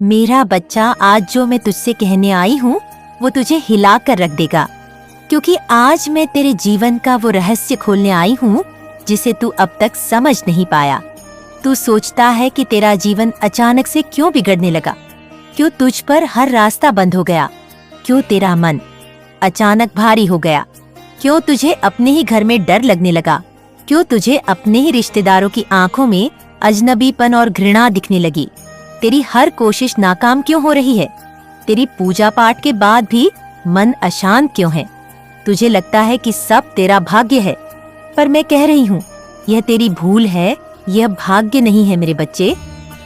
मेरा बच्चा, आज जो मैं तुझसे कहने आई हूँ वो तुझे हिला कर रख देगा, क्योंकि आज मैं तेरे जीवन का वो रहस्य खोलने आई हूँ जिसे तू अब तक समझ नहीं पाया। तू सोचता है कि तेरा जीवन अचानक से क्यों बिगड़ने लगा, क्यों तुझ पर हर रास्ता बंद हो गया, क्यों तेरा मन अचानक भारी हो गया, क्यों तुझे अपने ही घर में डर लगने लगा, क्यों तुझे अपने ही रिश्तेदारों की आंखों में अजनबीपन और घृणा दिखने लगी। तेरी हर कोशिश नाकाम क्यों हो रही है? तेरी पूजा पाठ के बाद भी मन अशांत क्यों है? तुझे लगता है कि सब तेरा भाग्य है, पर मैं कह रही हूँ यह तेरी भूल है। यह भाग्य नहीं है मेरे बच्चे,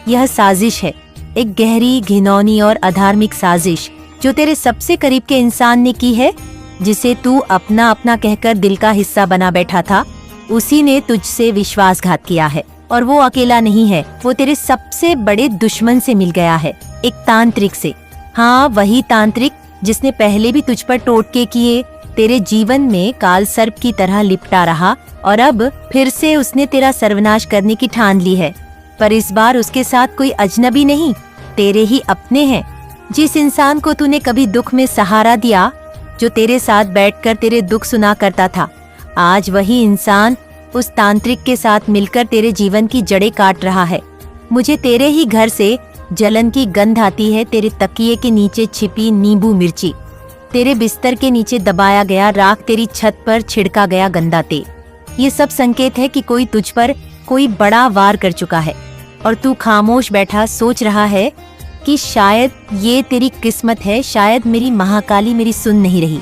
यह साजिश है, एक गहरी, घिनौनी और अधार्मिक साजिश जो तेरे सबसे करीब के इंसान ने की है, जिसे तू अपना अपना कहकर दिल का हिस्सा बना बैठा था। उसी ने तुझसे विश्वासघात किया है, और वो अकेला नहीं है, वो तेरे सबसे बड़े दुश्मन से मिल गया है, एक तांत्रिक से। हाँ, वही तांत्रिक जिसने पहले भी तुझ पर टोटके किए, तेरे जीवन में काल सर्प की तरह लिपटा रहा, और अब फिर से उसने तेरा सर्वनाश करने की ठान ली है। पर इस बार उसके साथ कोई अजनबी नहीं, तेरे ही अपने हैं। जिस इंसान को तूने कभी दुख में सहारा दिया, जो तेरे साथ बैठकर तेरे दुख सुना करता था, आज वही इंसान उस तांत्रिक के साथ मिलकर तेरे जीवन की जड़ें काट रहा है। मुझे तेरे ही घर से जलन की गंध आती है, तेरे तकिए के नीचे छिपी नींबू मिर्ची, तेरे बिस्तर के नीचे दबाया गया राख, तेरी छत पर छिड़का गया गंदा तेल। ये सब संकेत है कि कोई तुझ पर कोई बड़ा वार कर चुका है, और तू खामोश बैठा सोच रहा है कि शायद ये तेरी किस्मत है, शायद मेरी महाकाली मेरी सुन नहीं रही।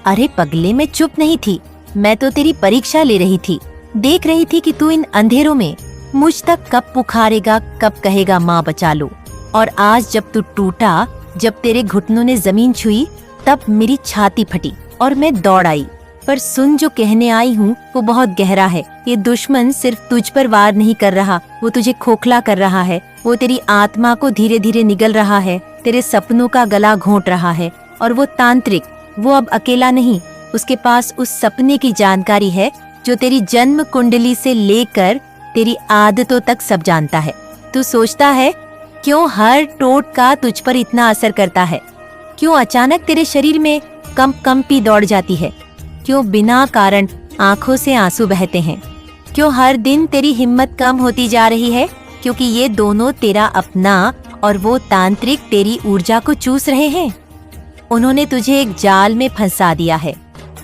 अरे पगले, मैं चुप नहीं थी, मैं तो तेरी परीक्षा ले रही थी, देख रही थी कि तू इन अंधेरों में मुझ तक कब पुकारेगा, कब कहेगा माँ बचा लो। और आज जब तू टूटा, जब तेरे घुटनों ने जमीन छुई, तब मेरी छाती फटी और मैं दौड़ आई। पर सुन, जो कहने आई हूँ वो बहुत गहरा है। ये दुश्मन सिर्फ तुझ पर वार नहीं कर रहा, वो तुझे खोखला कर रहा है, वो तेरी आत्मा को धीरे धीरे निगल रहा है, तेरे सपनों का गला घोंट रहा है। और वो तांत्रिक, वो अब अकेला नहीं, उसके पास उस सपने की जानकारी है जो तेरी जन्म कुंडली से लेकर तेरी आदतों तक सब जानता है। तू सोचता है क्यों हर टोटका तुझ पर इतना असर करता है, क्यों अचानक तेरे शरीर में कंपी दौड़ जाती है, क्यों बिना कारण आंखों से आंसू बहते हैं, क्यों हर दिन तेरी हिम्मत कम होती जा रही है, क्योंकि ये दोनों तेरा अपना और वो तांत्रिक तेरी ऊर्जा को चूस रहे हैं। उन्होंने तुझे एक जाल में फंसा दिया है।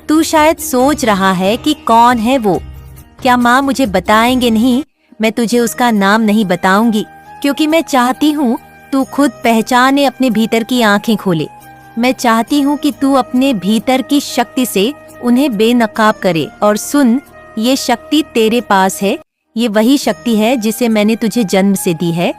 तू शायद सोच रहा है कि कौन है वो। क्या माँ मुझे बताएंगे नहीं? मैं तुझे उसका नाम नहीं बताऊंगी, क्योंकि मैं चाहती हूँ तू खुद पहचाने, अपने भीतर की आंखें खोले। मैं चाहती हूँ कि तू अपने भीतर की शक्ति से उन्हें बेनकाब करे। और सुन, ये शक्ति तेरे पास है, ये वही शक्ति है जिसे मैंने तुझे जन्म से दी है।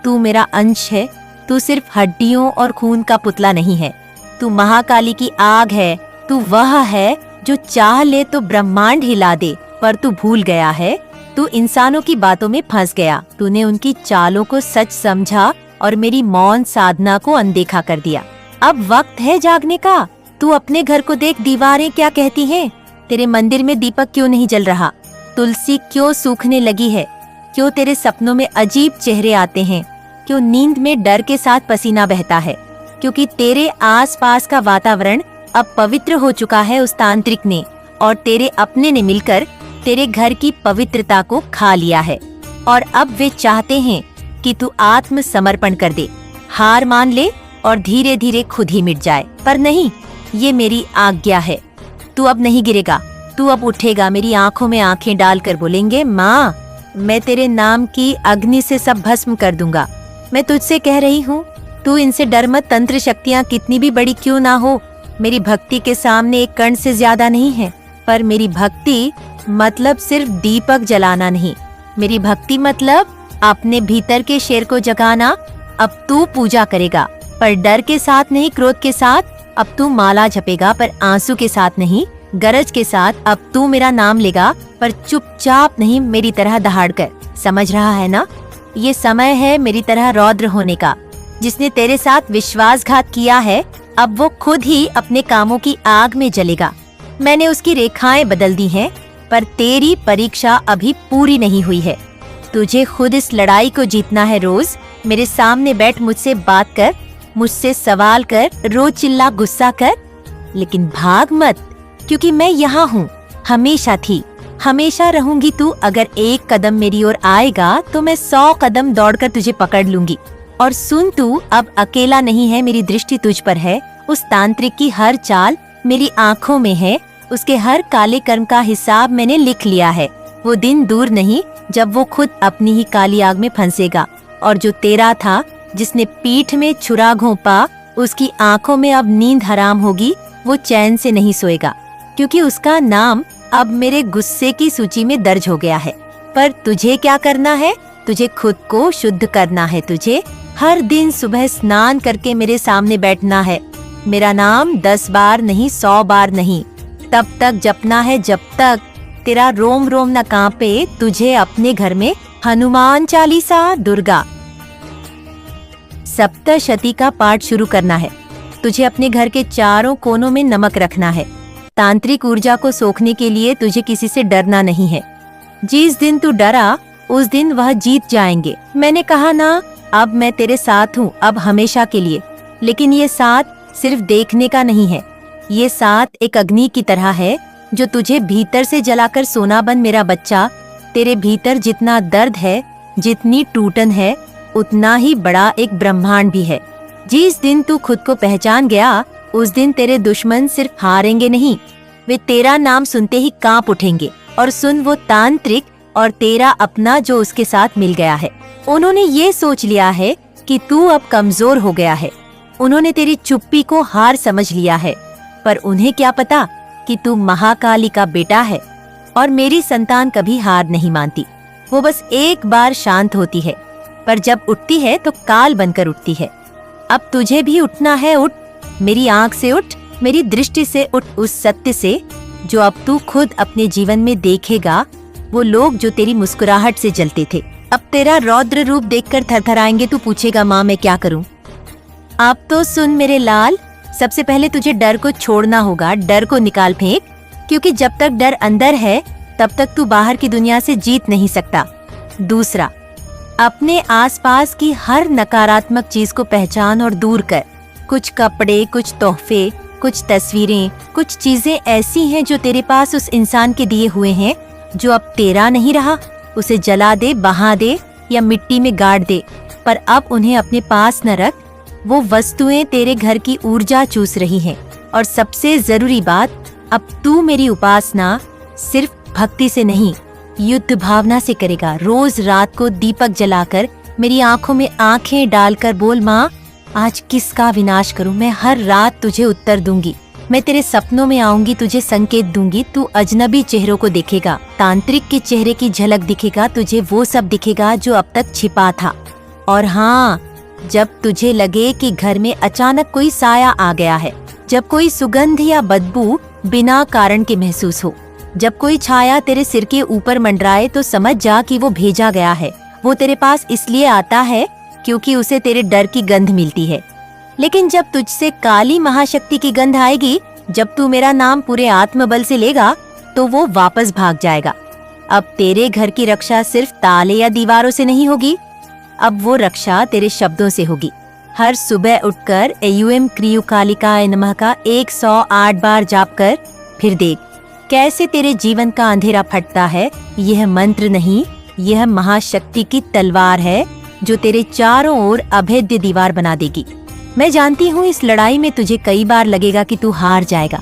तू मेरा अंश है, तू सिर्फ हड्डियों और खून का पुतला नहीं है, तू महाकाली की आग है। तू वह है जो चाह ले तो ब्रह्मांड हिला दे, पर तू भूल गया है, तू इंसानों की बातों में फंस गया। तूने उनकी चालों को सच समझा और मेरी मौन साधना को अनदेखा कर दिया। अब वक्त है जागने का। तू अपने घर को देख, दीवारें क्या कहती हैं? तेरे मंदिर में दीपक क्यों नहीं जल रहा? तुलसी क्यों सूखने लगी है? क्यों तेरे सपनों में अजीब चेहरे आते हैं? क्यों नींद में डर के साथ पसीना बहता है? क्योंकि तेरे आसपास का वातावरण अब पवित्र हो चुका है उस तांत्रिक ने, और तेरे अपने ने मिलकर तेरे घर की पवित्रता को खा लिया है। और अब वे चाहते हैं कि तू आत्म समर्पण कर दे, हार मान ले और धीरे धीरे खुद ही मिट जाए। पर नहीं, ये मेरी आज्ञा है। तू अब नहीं गिरेगा, तू अब उठेगा। मेरी आंखों में आंखें डालकर बोलेंगे, माँ मैं तेरे नाम की अग्नि से सब भस्म कर दूंगा। मैं तुझसे कह रही हूँ, तू इनसे डर मत। तंत्र शक्तियाँ कितनी भी बड़ी क्यों ना हो, मेरी भक्ति के सामने एक कण से ज्यादा नहीं है। पर मेरी भक्ति मतलब सिर्फ दीपक जलाना नहीं, मेरी भक्ति मतलब अपने भीतर के शेर को जगाना। अब तू पूजा करेगा, पर डर के साथ नहीं, क्रोध के साथ। अब तू माला जपेगा, पर आंसू के साथ नहीं, गरज के साथ। अब तू मेरा नाम लेगा, पर चुपचाप नहीं, मेरी तरह दहाड़ कर। समझ रहा है ना? ये समय है मेरी तरह रौद्र होने का। जिसने तेरे साथ विश्वासघात किया है, अब वो खुद ही अपने कामों की आग में जलेगा। मैंने उसकी रेखाएं बदल दी हैं, पर तेरी परीक्षा अभी पूरी नहीं हुई है। तुझे खुद इस लड़ाई को जीतना है रोज। मेरे सामने बैठ, मुझसे बात कर, मुझसे सवाल कर, रोज चिल्ला गुस्सा कर, लेकिन भाग मत, क्योंकि मैं यहाँ हूँ, हमेशा थी, हमेशा रहूंगी। तू अगर एक कदम मेरी ओर आएगा तो मैं 100 कदम दौड़कर तुझे पकड़ लूंगी। और सुन, तू अब अकेला नहीं है, मेरी दृष्टि तुझ पर है। उस तांत्रिक की हर चाल मेरी आंखों में है, उसके हर काले कर्म का हिसाब मैंने लिख लिया है। वो दिन दूर नहीं जब वो खुद अपनी ही काली आग में फंसेगा, और जो तेरा था, जिसने पीठ में छुरा घोंपा, उसकी आंखों में अब नींद हराम होगी। वो चैन से नहीं सोएगा, क्योंकि उसका नाम अब मेरे गुस्से की सूची में दर्ज हो गया है। पर तुझे क्या करना है? तुझे खुद को शुद्ध करना है। तुझे हर दिन सुबह स्नान करके मेरे सामने बैठना है। मेरा नाम 10 बार नहीं, 100 बार नहीं, तब तक जपना है जब तक तेरा रोम रोम न कांपे। तुझे अपने घर में हनुमान चालीसा, दुर्गा सप्तशती का पाठ शुरू करना है। तुझे अपने घर के चारों कोनों में नमक रखना है। तांत्रिक ऊर्जा को सोखने के लिए तुझे किसी से डरना नहीं है। जिस दिन तू डरा, उस दिन वह जीत जाएंगे। मैंने कहा ना, अब मैं तेरे साथ हूँ, अब हमेशा के लिए। लेकिन ये साथ सिर्फ देखने का नहीं है, ये साथ एक अग्नि की तरह है जो तुझे भीतर से जलाकर सोना बन। मेरा बच्चा, तेरे भीतर जितना दर्द है, जितनी टूटन है, उतना ही बड़ा एक ब्रह्मांड भी है। जिस दिन तू खुद को पहचान गया, उस दिन तेरे दुश्मन सिर्फ हारेंगे नहीं, वे तेरा नाम सुनते ही कांप उठेंगे। और सुन, वो तांत्रिक और तेरा अपना जो उसके साथ मिल गया है, उन्होंने ये सोच लिया है कि तू अब कमजोर हो गया है। उन्होंने तेरी चुप्पी को हार समझ लिया है, पर उन्हें क्या पता कि तू महाकाली का बेटा है। और मेरी संतान कभी हार नहीं मानती, वो बस एक बार शांत होती है, पर जब उठती है तो काल बनकर उठती है। अब तुझे भी उठना है, उठ, मेरी आंख से उठ, मेरी दृष्टि से उठ, उस सत्य से जो अब तू खुद अपने जीवन में देखेगा। वो लोग जो तेरी मुस्कुराहट से जलते थे, अब तेरा रौद्र रूप देखकर थरथराएंगे। तू पूछेगा, माँ मैं क्या करूं? अब तो सुन मेरे लाल, सबसे पहले तुझे डर को छोड़ना होगा। डर को निकाल फेंक, क्योंकि जब तक डर अंदर है तब तक तू बाहर की दुनिया से जीत नहीं सकता। दूसरा, अपने आसपास की हर नकारात्मक चीज को पहचान और दूर कर। कुछ कपड़े, कुछ तोहफे, कुछ तस्वीरें, कुछ चीजें ऐसी हैं जो तेरे पास उस इंसान के दिए हुए हैं, जो अब तेरा नहीं रहा। उसे जला दे, बहा दे या मिट्टी में गाड़ दे, पर अब उन्हें अपने पास न रख। वो वस्तुएं तेरे घर की ऊर्जा चूस रही हैं। और सबसे जरूरी बात, अब तू मेरी उपासना सिर्फ भक्ति से नहीं, युद्ध भावना से करेगा। रोज रात को दीपक जलाकर मेरी आंखों में आंखें डालकर बोल, माँ आज किसका विनाश करूं? मैं हर रात तुझे उत्तर दूंगी। मैं तेरे सपनों में आऊंगी, तुझे संकेत दूंगी। तू अजनबी चेहरों को देखेगा, तांत्रिक के चेहरे की झलक दिखेगा। तुझे वो सब दिखेगा जो अब तक छिपा था। और हाँ, जब तुझे लगे कि घर में अचानक कोई साया आ गया है, जब कोई सुगंध या बदबू बिना कारण के महसूस हो, जब कोई छाया तेरे सिर के ऊपर मंडराए, तो समझ जा कि वो भेजा गया है। वो तेरे पास इसलिए आता है क्योंकि उसे तेरे डर की गंध मिलती है। लेकिन जब तुझसे काली महाशक्ति की गंध आएगी, जब तू मेरा नाम पूरे आत्मबल से लेगा, तो वो वापस भाग जाएगा। अब तेरे घर की रक्षा सिर्फ ताले या दीवारों से नहीं होगी, अब वो रक्षा तेरे शब्दों से होगी। हर सुबह उठकर एयूएम क्रियु कालिकाय नमः का 108 बार जाप कर, फिर देख कैसे तेरे जीवन का अंधेरा फटता है। यह मंत्र नहीं, यह महाशक्ति की तलवार है जो तेरे चारों ओर अभेद्य दीवार बना देगी। मैं जानती हूँ इस लड़ाई में तुझे कई बार लगेगा कि तू हार जाएगा।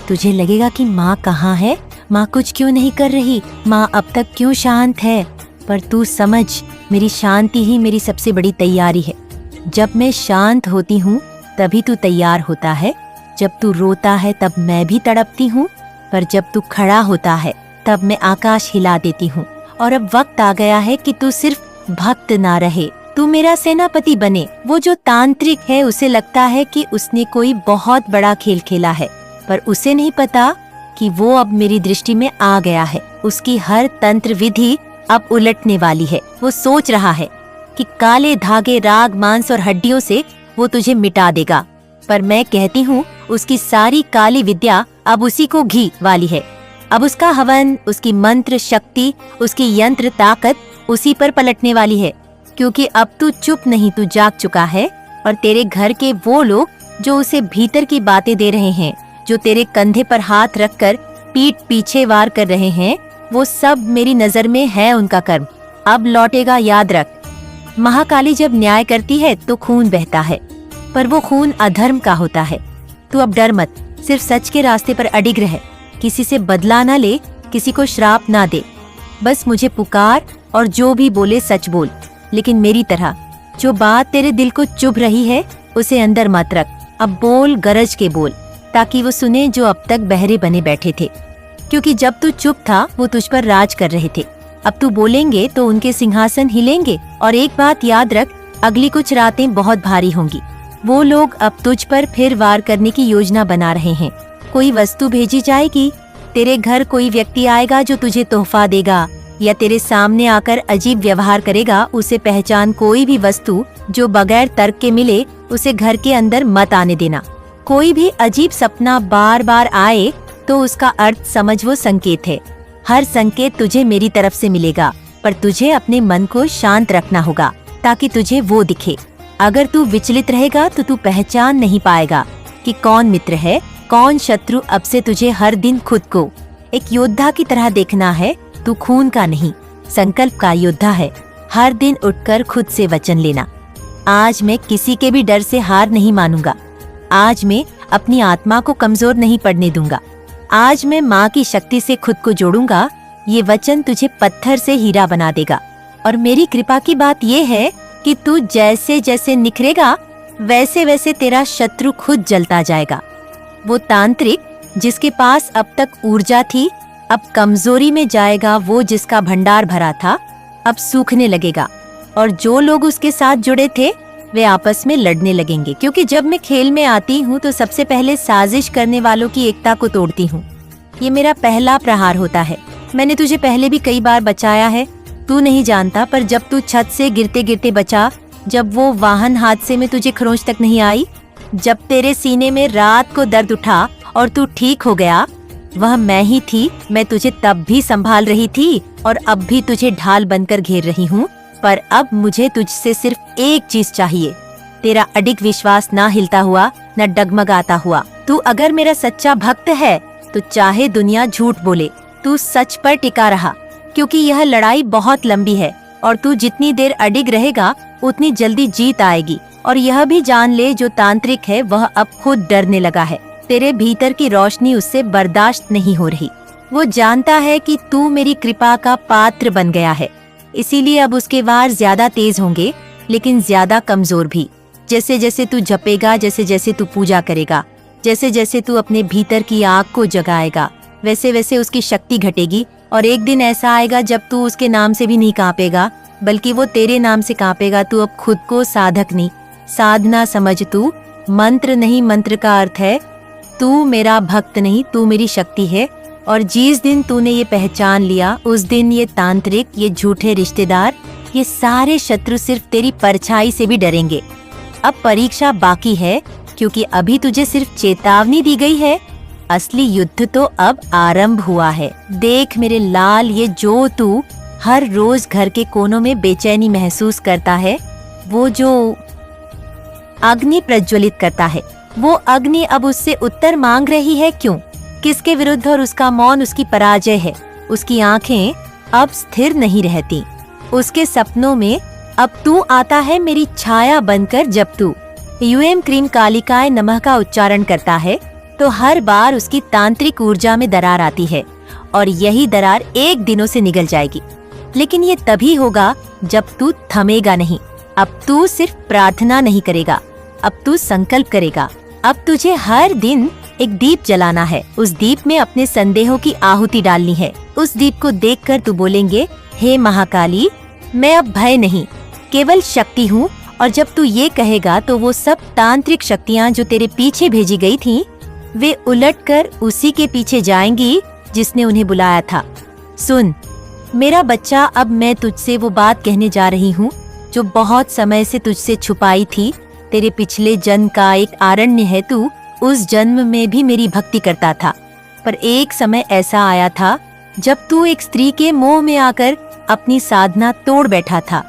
तुझे लगेगा कि माँ कहाँ है, माँ कुछ क्यों नहीं कर रही, माँ अब तक क्यों शांत है। पर तू समझ, मेरी शांति ही मेरी सबसे बड़ी तैयारी है। जब मैं शांत होती हूँ तभी तू तैयार होता है। जब तू रोता है तब मैं भी तड़पती हूँ, पर जब तू खड़ा होता है तब मैं आकाश हिला देती हूँ। और अब वक्त आ गया है कि तू सिर्फ भक्त ना रहे, तू मेरा सेनापति बने। वो जो तांत्रिक है, उसे लगता है कि उसने कोई बहुत बड़ा खेल खेला है, पर उसे नहीं पता कि वो अब मेरी दृष्टि में आ गया है। उसकी हर तंत्र विधि अब उलटने वाली है। वो सोच रहा है कि काले धागे, राग, मांस और हड्डियों से वो तुझे मिटा देगा, पर मैं कहती हूँ उसकी सारी काली विद्या अब उसी को घी वाली है। अब उसका हवन, उसकी मंत्र शक्ति, उसकी यंत्र ताकत उसी पर पलटने वाली है, क्योंकि अब तू चुप नहीं, तू जाग चुका है। और तेरे घर के वो लोग जो उसे भीतर की बातें दे रहे हैं, जो तेरे कंधे पर हाथ रखकर पीठ पीछे वार कर रहे हैं, वो सब मेरी नजर में है उनका कर्म। अब लौटेगा, याद रख। महाकाली जब न्याय करती है तो खून बहता है, पर वो खून अधर्म का होता है। तू अब डर मत, सिर्फ सच के रास्ते पर अडिग रह। किसी से बदला ना ले, किसी को श्राप ना दे। बस मुझे पुकार और जो भी बोले सच बोल, लेकिन मेरी तरह। जो बात तेरे दिल को चुभ रही है उसे अंदर मत रख। अब बोल, गरज के बोल, ताकि वो सुने जो अब तक बहरे बने बैठे थे। क्योंकि जब तू चुप था वो तुझ पर राज कर रहे थे। अब तू बोलेंगे तो उनके सिंहासन हिलेंगे। और एक बात याद रख, अगली कुछ रातें बहुत भारी होंगी। वो लोग अब तुझ पर फिर वार करने की योजना बना रहे हैं। कोई वस्तु भेजी जाएगी, तेरे घर कोई व्यक्ति आएगा जो तुझे तोहफा देगा या तेरे सामने आकर अजीब व्यवहार करेगा। उसे पहचान, कोई भी वस्तु जो बगैर तर्क के मिले उसे घर के अंदर मत आने देना। कोई भी अजीब सपना बार बार आए तो उसका अर्थ समझ, वो संकेत है। हर संकेत तुझे मेरी तरफ से मिलेगा, पर तुझे अपने मन को शांत रखना होगा ताकि तुझे वो दिखे। अगर तू विचलित रहेगा तो तू पहचान नहीं पाएगा कि कौन मित्र है, कौन शत्रु। अब से तुझे हर दिन खुद को एक योद्धा की तरह देखना है। तू खून का नहीं, संकल्प का योद्धा है। हर दिन उठकर खुद से वचन लेना, आज मैं किसी के भी डर से हार नहीं मानूंगा। आज मैं अपनी आत्मा को कमजोर नहीं पड़ने दूंगा। आज मैं माँ की शक्ति से खुद को जोड़ूंगा। ये वचन तुझे पत्थर से हीरा बना देगा। और मेरी कृपा की बात ये है कि तू जैसे जैसे निखरेगा वैसे वैसे तेरा शत्रु खुद जलता जाएगा। वो तांत्रिक जिसके पास अब तक ऊर्जा थी, अब कमजोरी में जाएगा। वो जिसका भंडार भरा था, अब सूखने लगेगा। और जो लोग उसके साथ जुड़े थे वे आपस में लड़ने लगेंगे। क्योंकि जब मैं खेल में आती हूँ तो सबसे पहले साजिश करने वालों की एकता को तोड़ती हूँ। ये मेरा पहला प्रहार होता है। मैंने तुझे पहले भी कई बार बचाया है, तू नहीं जानता। पर जब तू छत से गिरते गिरते बचा, जब वो वाहन हादसे में तुझे खरोंच तक नहीं आई, जब तेरे सीने में रात को दर्द उठा और तू ठीक हो गया, वह मैं ही थी। मैं तुझे तब भी संभाल रही थी और अब भी तुझे ढाल बनकर घेर रही हूँ। पर अब मुझे तुझसे सिर्फ एक चीज चाहिए, तेरा अडिग विश्वास ना हिलता हुआ, न डगमगाता हुआ। तू अगर मेरा सच्चा भक्त है तो चाहे दुनिया झूठ बोले, तू सच पर टिका रहा। क्योंकि यह लड़ाई बहुत लंबी है और तू जितनी देर अडिग रहेगा उतनी जल्दी जीत आएगी। और यह भी जान ले, जो तांत्रिक है वह अब खुद डरने लगा है। तेरे भीतर की रोशनी उससे बर्दाश्त नहीं हो रही। वो जानता है कि तू मेरी कृपा का पात्र बन गया है, इसीलिए अब उसके वार ज्यादा तेज होंगे, लेकिन ज्यादा कमजोर भी। जैसे जैसे तू जपेगा, जैसे जैसे तू पूजा करेगा, जैसे जैसे तू अपने भीतर की आग को जगाएगा, वैसे वैसे उसकी शक्ति घटेगी। और एक दिन ऐसा आएगा जब तू उसके नाम से भी नहीं कांपेगा, बल्कि वो तेरे नाम से कांपेगा। तू अब खुद को साधक नहीं, साधना समझ। तू मंत्र नहीं, मंत्र का अर्थ है तू मेरा भक्त नहीं, तू मेरी शक्ति है। और जिस दिन तूने ये पहचान लिया, उस दिन ये तांत्रिक, ये झूठे रिश्तेदार, ये सारे शत्रु सिर्फ तेरी परछाई से भी डरेंगे। अब परीक्षा बाकी है, क्योंकि अभी तुझे सिर्फ चेतावनी दी गई है। असली युद्ध तो अब आरंभ हुआ है। देख मेरे लाल, ये जो तू हर रोज घर के कोनों में बेचैनी महसूस करता है, वो जो अग्नि प्रज्वलित करता है, वो अग्नि अब उससे उत्तर मांग रही है। क्यों, किसके विरुद्ध? और उसका मौन उसकी पराजय है। उसकी आंखें अब स्थिर नहीं रहती। उसके सपनों में अब तू आता है मेरी छाया बनकर। जब तू यूएम क्रीम कालिकाय नमः का उच्चारण करता है तो हर बार उसकी तांत्रिक ऊर्जा में दरार आती है, और यही दरार एक दिनों से निगल जाएगी। लेकिन ये तभी होगा जब तू थमेगा नहीं। अब तू सिर्फ प्रार्थना नहीं करेगा, अब तू संकल्प करेगा। अब तुझे हर दिन एक दीप जलाना है। उस दीप में अपने संदेहों की आहुति डालनी है। उस दीप को देखकर तू बोलेंगे, हे महाकाली, मैं अब भय नहीं, केवल शक्ति हूँ। और जब तू ये कहेगा तो वो सब तांत्रिक शक्तियाँ जो तेरे पीछे भेजी गई थीं, वे उलटकर उसी के पीछे जाएंगी जिसने उन्हें बुलाया था। सुन मेरा बच्चा, अब मैं तुझसे वो बात कहने जा रही हूँ जो बहुत समय से तुझसे छुपाई थी। तेरे पिछले जन्म का एक आरण्य है। तू उस जन्म में भी मेरी भक्ति करता था, पर एक समय ऐसा आया था जब तू एक स्त्री के मोह में आकर अपनी साधना तोड़ बैठा था।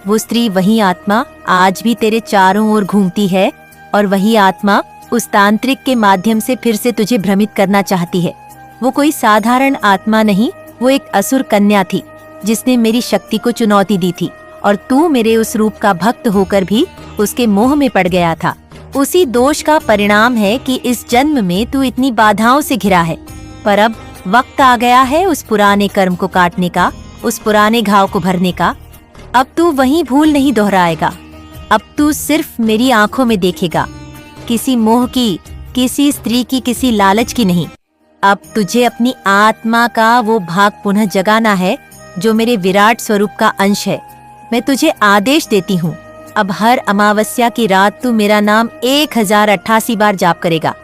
वो स्त्री, वही आत्मा आज भी तेरे चारों ओर घूमती है और वही आत्मा उस तांत्रिक के माध्यम से फिर से तुझे भ्रमित करना चाहती है। वो कोई साधारण आत्मा नहीं, वो एक असुर कन्या थी जिसने मेरी शक्ति को चुनौती दी थी और तू मेरे उस रूप का भक्त होकर भी उसके मोह में पड़ गया था। उसी दोष का परिणाम है कि इस जन्म में तू इतनी बाधाओं से घिरा है। पर अब वक्त आ गया है उस पुराने कर्म को काटने का, उस पुराने घाव को भरने का। अब तू वही भूल नहीं दोहराएगा। अब तू सिर्फ मेरी आंखों में देखेगा, किसी मोह की, किसी स्त्री की, किसी लालच की नहीं। अब तुझे अपनी आत्मा का वो भाग पुनः जगाना है जो मेरे विराट स्वरूप का अंश है। मैं तुझे आदेश देती हूँ, अब हर अमावस्या की रात तू मेरा नाम 1088 बार जाप करेगा।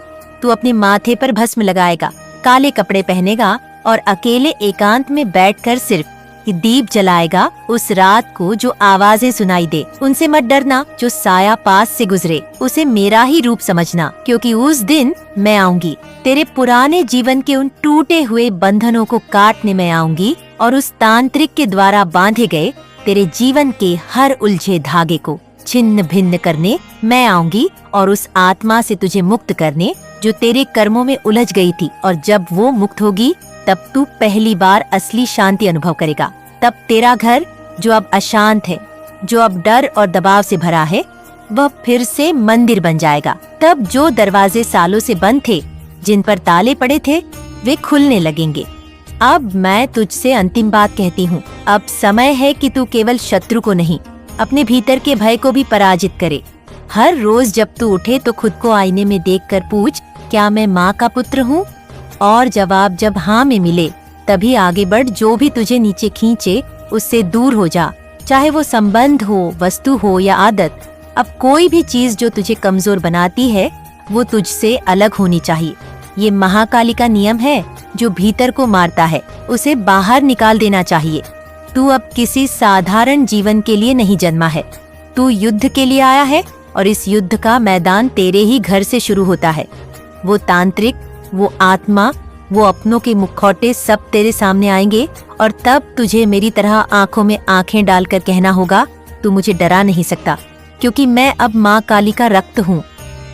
तू अपने माथे पर भस्म लगाएगा, काले कपड़े पहनेगा और अकेले एकांत में बैठकर सिर्फ दीप जलाएगा। उस रात को जो आवाजें सुनाई दे उनसे मत डरना, जो साया पास से गुजरे उसे मेरा ही रूप समझना, क्योंकि उस दिन मैं आऊंगी। तेरे पुराने जीवन के उन टूटे हुए बंधनों को काटने में आऊंगी और उस तांत्रिक के द्वारा बांधे गए तेरे जीवन के हर उलझे धागे को छिन्न भिन्न करने मैं आऊंगी और उस आत्मा से तुझे मुक्त करने जो तेरे कर्मों में उलझ गई थी। और जब वो मुक्त होगी तब तू पहली बार असली शांति अनुभव करेगा। तब तेरा घर जो अब अशांत है, जो अब डर और दबाव से भरा है, वह फिर से मंदिर बन जाएगा। तब जो दरवाजे सालों से बंद थे, जिन पर ताले पड़े थे, वे खुलने लगेंगे। अब मैं तुझसे अंतिम बात कहती हूँ, अब समय है कि तू केवल शत्रु को नहीं, अपने भीतर के भय को भी पराजित करे। हर रोज जब तू उठे तो खुद को आईने में देखकर पूछ, क्या मैं माँ का पुत्र हूँ? और जवाब जब हाँ में मिले तभी आगे बढ़। जो भी तुझे नीचे खींचे उससे दूर हो जा, चाहे वो संबंध हो, वस्तु हो या आदत। अब कोई भी चीज जो तुझे कमजोर बनाती है वो तुझसे अलग होनी चाहिए। ये महाकाली का नियम है, जो भीतर को मारता है उसे बाहर निकाल देना चाहिए। तू अब किसी साधारण जीवन के लिए नहीं जन्मा है, तू युद्ध के लिए आया है और इस युद्ध का मैदान तेरे ही घर से शुरू होता है। वो तांत्रिक, वो आत्मा, वो अपनों के मुखौटे सब तेरे सामने आएंगे और तब तुझे मेरी तरह आंखों में आंखें डालकर कहना होगा, तू मुझे डरा नहीं सकता, क्योंकि मैं अब माँ काली का रक्त हूँ।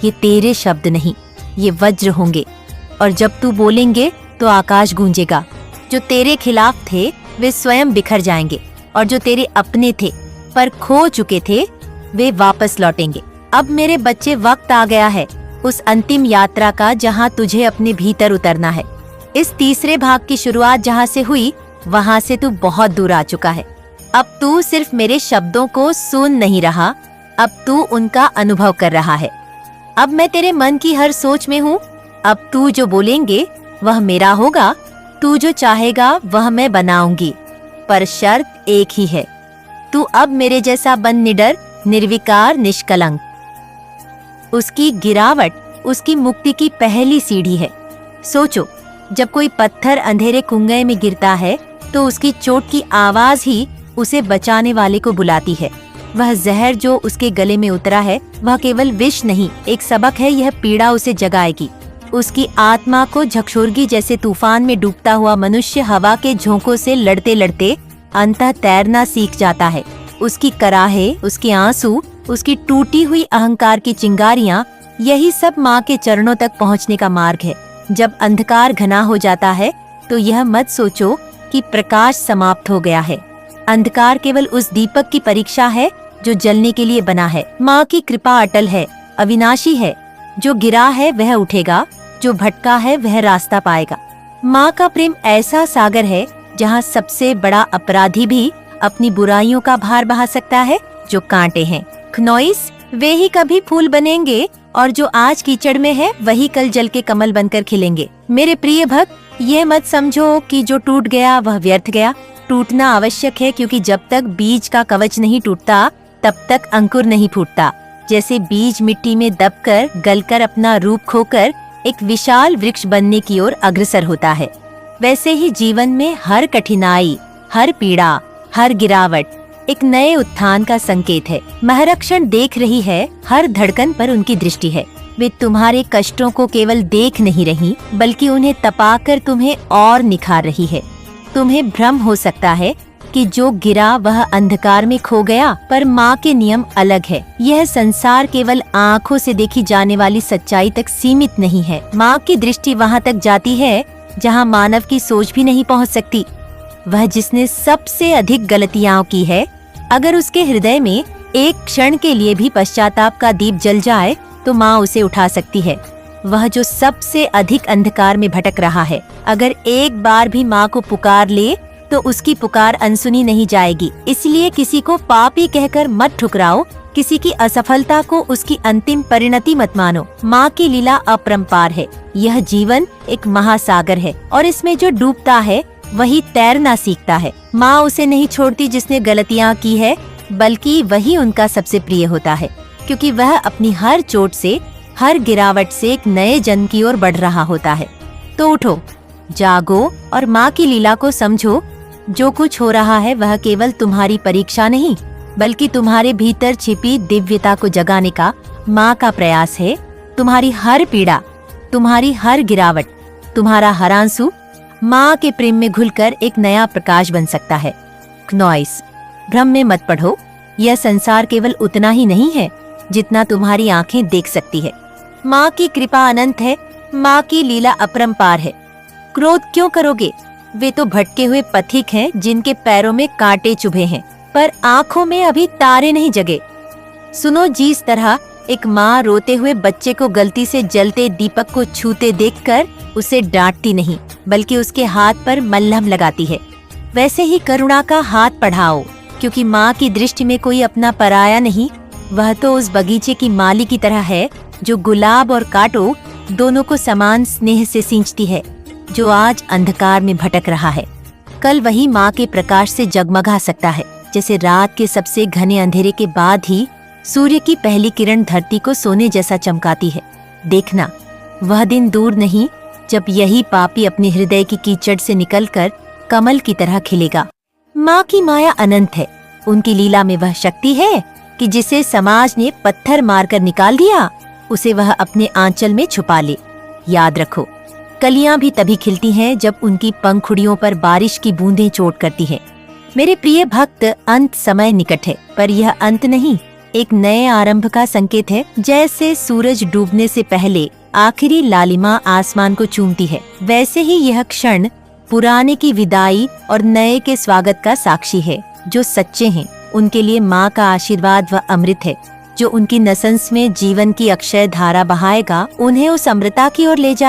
ये तेरे शब्द नहीं, ये वज्र होंगे और जब तू बोलेंगे तो आकाश गूंजेगा। जो तेरे खिलाफ थे वे स्वयं बिखर जाएंगे और जो तेरे अपने थे पर खो चुके थे वे वापस लौटेंगे। अब मेरे बच्चे, वक्त आ गया है उस अंतिम यात्रा का जहाँ तुझे अपने भीतर उतरना है। इस तीसरे भाग की शुरुआत जहाँ से हुई वहाँ से तू बहुत दूर आ चुका है। अब तू सिर्फ मेरे शब्दों को सुन नहीं रहा, अब तू उनका अनुभव कर रहा है। अब मैं तेरे मन की हर सोच में हूँ। अब तू जो बोलेंगे वह मेरा होगा, तू जो चाहेगा वह मैं बनाऊंगी, पर शर्त एक ही है, तू अब मेरे जैसा बन निडर, निर्विकार, निष्कलंक। उसकी गिरावट उसकी मुक्ति की पहली सीढ़ी है। सोचो, जब कोई पत्थर अंधेरे कुंगे में गिरता है तो उसकी चोट की आवाज ही उसे बचाने वाले को बुलाती है। वह जहर जो उसके गले में उतरा है वह केवल विष नहीं, एक सबक है। यह पीड़ा उसे जगाएगी। उसकी आत्मा को झकझोरगी जैसे तूफान में डूबता हुआ मनुष्य हवा के झोंकों से लड़ते लड़ते अंततः तैरना सीख जाता है। उसकी कराहे, उसके आंसू, उसकी टूटी हुई अहंकार की चिंगारियां, यही सब माँ के चरणों तक पहुँचने का मार्ग है। जब अंधकार घना हो जाता है तो यह मत सोचो कि प्रकाश समाप्त हो गया है। अंधकार केवल उस दीपक की परीक्षा है जो जलने के लिए बना है। माँ की कृपा अटल है, अविनाशी है। जो गिरा है वह उठेगा, जो भटका है वह रास्ता पाएगा। माँ का प्रेम ऐसा सागर है जहाँ सबसे बड़ा अपराधी भी अपनी बुराइयों का भार बहा सकता है। जो कांटे हैं खनौइस, वे ही कभी फूल बनेंगे और जो आज कीचड़ में है वही कल जल के कमल बनकर खिलेंगे। मेरे प्रिय भक्त, ये मत समझो कि जो टूट गया वह व्यर्थ गया। टूटना आवश्यक है, क्योंकि जब तक बीज का कवच नहीं टूटता तब तक अंकुर नहीं फूटता। जैसे बीज मिट्टी में दबकर गलकर अपना रूप खोकर एक विशाल वृक्ष बनने की ओर अग्रसर होता है, वैसे ही जीवन में हर कठिनाई, हर पीड़ा, हर गिरावट एक नए उत्थान का संकेत है। महरक्षण देख रही है, हर धड़कन पर उनकी दृष्टि है। वे तुम्हारे कष्टों को केवल देख नहीं रही, बल्कि उन्हें तपाकर तुम्हें और निखार रही है। तुम्हें भ्रम हो सकता है कि जो गिरा वह अंधकार में खो गया, पर माँ के नियम अलग है। यह संसार केवल आँखों से देखी जाने वाली सच्चाई तक सीमित नहीं है। माँ की दृष्टि वहाँ तक जाती है जहाँ मानव की सोच भी नहीं पहुँच सकती। वह जिसने सबसे अधिक गलतियाँ की है, अगर उसके हृदय में एक क्षण के लिए भी पश्चाताप का दीप जल जाए तो माँ उसे उठा सकती है। वह जो सबसे अधिक अंधकार में भटक रहा है, अगर एक बार भी माँ को पुकार ले तो उसकी पुकार अनसुनी नहीं जाएगी। इसलिए किसी को पापी कहकर मत ठुकराओ, किसी की असफलता को उसकी अंतिम परिणति मत मानो। माँ की लीला अपरंपार है। यह जीवन एक महासागर है और इसमें जो डूबता है वही तैरना सीखता है। माँ उसे नहीं छोड़ती जिसने गलतियाँ की है, बल्कि वही उनका सबसे प्रिय होता है, क्योंकि वह अपनी हर चोट से, हर गिरावट से एक नए जन्म की ओर बढ़ रहा होता है। तो उठो, जागो और माँ की लीला को समझो। जो कुछ हो रहा है वह केवल तुम्हारी परीक्षा नहीं, बल्कि तुम्हारे भीतर छिपी दिव्यता को जगाने का माँ का प्रयास है। तुम्हारी हर पीड़ा, तुम्हारी हर गिरावट, तुम्हारा हर आंसू माँ के प्रेम में घुलकर एक नया प्रकाश बन सकता है। नॉइस, भ्रम में मत पढ़ो। यह संसार केवल उतना ही नहीं है जितना तुम्हारी आंखें देख सकती है। माँ की कृपा अनंत है, माँ की लीला अपरंपार है। क्रोध क्यों करोगे? वे तो भटके हुए पथिक हैं जिनके पैरों में कांटे चुभे हैं, पर आंखों में अभी तारे नहीं जगे। सुनो, जिस तरह एक माँ रोते हुए बच्चे को गलती से जलते दीपक को छूते देखकर उसे डांटती नहीं, बल्कि उसके हाथ पर मलहम लगाती है, वैसे ही करुणा का हाथ बढ़ाओ, क्योंकि माँ की दृष्टि में कोई अपना पराया नहीं। वह तो उस बगीचे की माली की तरह है जो गुलाब और कांटों दोनों को समान स्नेह से सींचती है। जो आज अंधकार में भटक रहा है, कल वही माँ के प्रकाश से जगमगा सकता है। जैसे रात के सबसे घने अंधेरे के बाद ही सूर्य की पहली किरण धरती को सोने जैसा चमकाती है। देखना, वह दिन दूर नहीं जब यही पापी अपने हृदय की कीचड़ से निकलकर कमल की तरह खिलेगा। माँ की माया अनंत है। उनकी लीला में वह शक्ति है कि जिसे समाज ने पत्थर मारकर निकाल दिया, उसे वह अपने आंचल में छुपा ले। याद रखो, कलियां भी तभी खिलती हैं जब उनकी पंखुड़ियों पर बारिश की बूंदें चोट करती हैं। मेरे प्रिय भक्त, अंत समय निकट है, पर यह अंत नहीं, एक नए आरंभ का संकेत है। जैसे सूरज डूबने से पहले आखिरी लालिमा आसमान को चूमती है, वैसे ही यह क्षण पुराने की विदाई और नए के स्वागत का साक्षी है। जो सच्चे हैं उनके लिए माँ का आशीर्वाद व अमृत है, जो उनकी नसंस में जीवन की अक्षय धारा बहाएगा, उन्हें उस अमृता की ओर ले जाए।